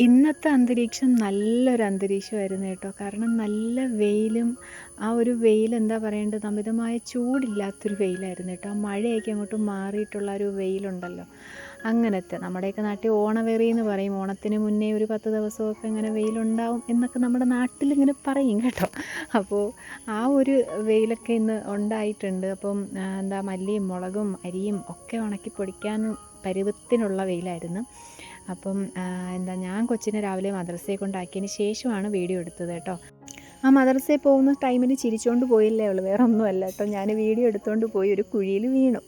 ഇന്നത്തെ അന്തരീക്ഷം നല്ലൊരു അന്തരീക്ഷമായിരുന്നു കേട്ടോ. കാരണം നല്ല വെയിലും, ആ ഒരു വെയിൽ എന്താ പറയേണ്ടത്, അമിതമായ ചൂടില്ലാത്തൊരു വെയിലായിരുന്നു കേട്ടോ. ആ മഴയൊക്കെ അങ്ങോട്ട് മാറിയിട്ടുള്ള ഒരു വെയിലുണ്ടല്ലോ, അങ്ങനത്തെ. നമ്മുടെയൊക്കെ നാട്ടിൽ ഓണവെറി എന്ന് പറയും. ഓണത്തിന് മുന്നേ ഒരു 10 ദിവസമൊക്കെ ഇങ്ങനെ വെയിലുണ്ടാവും എന്നൊക്കെ നമ്മുടെ നാട്ടിലിങ്ങനെ പറയും കേട്ടോ. അപ്പോൾ ആ ഒരു വെയിലൊക്കെ ഇന്ന് ഉണ്ടായിട്ടുണ്ട്. അപ്പം എന്താ മല്ലിയും മുളകും അരിയും ഒക്കെ ഉണക്കി പൊടിക്കാനും പരുവത്തിനുള്ള വെയിലായിരുന്നു. അപ്പം എന്താ ഞാൻ കൊച്ചിനെ രാവിലെ മദ്രസയിൽ കൊണ്ടാക്കിയതിന് ശേഷമാണ് വീഡിയോ എടുത്തത് കേട്ടോ. ആ മദ്രസയിൽ പോകുന്ന ടൈമിന് ചിരിച്ചുകൊണ്ട് പോയില്ലേ അവൾ, വേറെ ഒന്നുമല്ല കേട്ടോ. ഞാൻ വീഡിയോ എടുത്തുകൊണ്ട് പോയി ഒരു കുഴിയിൽ വീണു.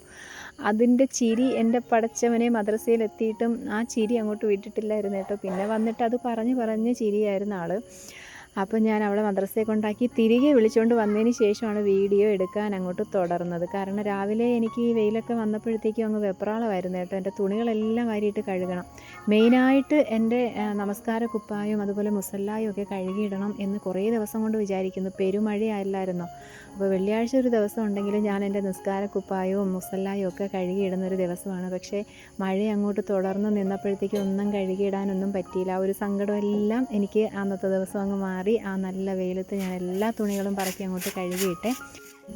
അതിൻ്റെ ചിരി എൻ്റെ പടച്ചവനെ, മദ്രസയിലെത്തിയിട്ടും ആ ചിരി അങ്ങോട്ട് വിട്ടിട്ടില്ലായിരുന്നു കേട്ടോ. പിന്നെ വന്നിട്ട് അത് പറഞ്ഞ് ചിരിയായിരുന്നു ആൾ. അപ്പോൾ ഞാൻ അവളെ മദ്രസയെ കൊണ്ടാക്കി തിരികെ വിളിച്ചുകൊണ്ട് വന്നതിന് ശേഷമാണ് വീഡിയോ എടുക്കാൻ അങ്ങോട്ട് തുടർന്നത്. കാരണം രാവിലെ എനിക്ക് ഈ വെയിലൊക്കെ വന്നപ്പോഴത്തേക്കും അങ്ങ് വെപ്രാളമായിരുന്നു കേട്ടോ. എൻ്റെ തുണികളെല്ലാം വാരിയിട്ട് കഴുകണം. മെയിനായിട്ട് എൻ്റെ നമസ്കാര കുപ്പായും അതുപോലെ മുസല്ലായും ഒക്കെ കഴുകിയിടണം എന്ന് കുറേ ദിവസം കൊണ്ട് വിചാരിക്കുന്നു. പെരുമഴയല്ലായിരുന്നോ. അപ്പോൾ വെള്ളിയാഴ്ച ഒരു ദിവസം ഉണ്ടെങ്കിലും ഞാൻ എൻ്റെ നിസ്കാര കുപ്പായവും മുസല്ലായും ഒക്കെ കഴുകിയിടുന്നൊരു ദിവസമാണ്. പക്ഷേ മഴ അങ്ങോട്ട് തുടർന്ന് നിന്നപ്പോഴത്തേക്കും ഒന്നും കഴുകിയിടാനൊന്നും പറ്റിയില്ല. ആ ഒരു സങ്കടമെല്ലാം എനിക്ക് അന്നത്തെ ദിവസം അങ്ങ് മാറി. ആ നല്ല വെയിലത്ത് ഞാൻ എല്ലാ തുണികളും പറക്കി അങ്ങോട്ട് കഴുകിയിട്ടെ.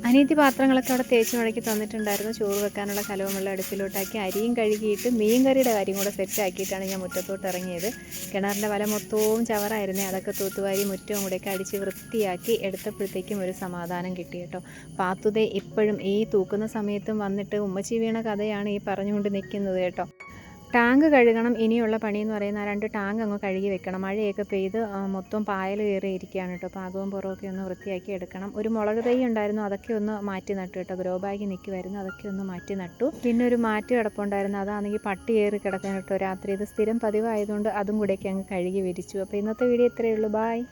അനിയത്തി പാത്രങ്ങളൊക്കെ അവിടെ തേച്ച് മടക്കി തന്നിട്ടുണ്ടായിരുന്നു. ചോറ് വെക്കാനുള്ള കലവും വെള്ളം അടുപ്പിലോട്ടാക്കി അരിയും കഴുകിയിട്ട് മീൻ കറിയുടെ കാര്യം കൂടെ സെറ്റാക്കിയിട്ടാണ് ഞാൻ മുറ്റത്തോട്ട് ഇറങ്ങിയത്. കിണറിൻ്റെ വല മൊത്തവും ചവറായിരുന്നേ. അതൊക്കെ തൂത്തുവാരി മുറ്റവും കൂടെയൊക്കെ അടിച്ച് വൃത്തിയാക്കി എടുത്തപ്പോഴത്തേക്കും ഒരു സമാധാനം കിട്ടി കേട്ടോ. പാത്തുതേ ഇപ്പോഴും ഈ തൂക്കുന്ന സമയത്തും വന്നിട്ട് ഉമ്മച്ചി വീണ കഥയാണ് ഈ പറഞ്ഞുകൊണ്ട് നിൽക്കുന്നത് കേട്ടോ. ടാങ്ക് കഴുകണം. ഇനിയുള്ള പണിയെന്ന് പറയുന്ന 2 ടാങ്ക് അങ്ങ് കഴുകി വെക്കണം. മഴയൊക്കെ പെയ്ത് മൊത്തം പായൽ കയറി ഇരിക്കുകയാണ് കേട്ടോ. പാകവും പുറമൊക്കെ ഒന്ന് വൃത്തിയാക്കി എടുക്കണം. ഒരു മുളക് തൈ ഉണ്ടായിരുന്നു, അതൊക്കെ ഒന്ന് മാറ്റി നട്ടു കേട്ടോ. ഗ്രോ ബാഗ് നിൽക്കുമായിരുന്നു, അതൊക്കെ ഒന്ന് മാറ്റി നട്ടു. പിന്നെ ഒരു മാറ്റ് കിടപ്പുണ്ടായിരുന്നു, അതാണെങ്കിൽ പട്ടി കയറി കിടക്കാൻ കേട്ടോ രാത്രി. ഇത് സ്ഥിരം പതിവായതുകൊണ്ട് അതും കൂടെയൊക്കെ അങ്ങ് കഴുകി വിരിച്ചു. അപ്പോൾ ഇന്നത്തെ വീഡിയോ ഇത്രയേ ഉള്ളൂ. ബായ്.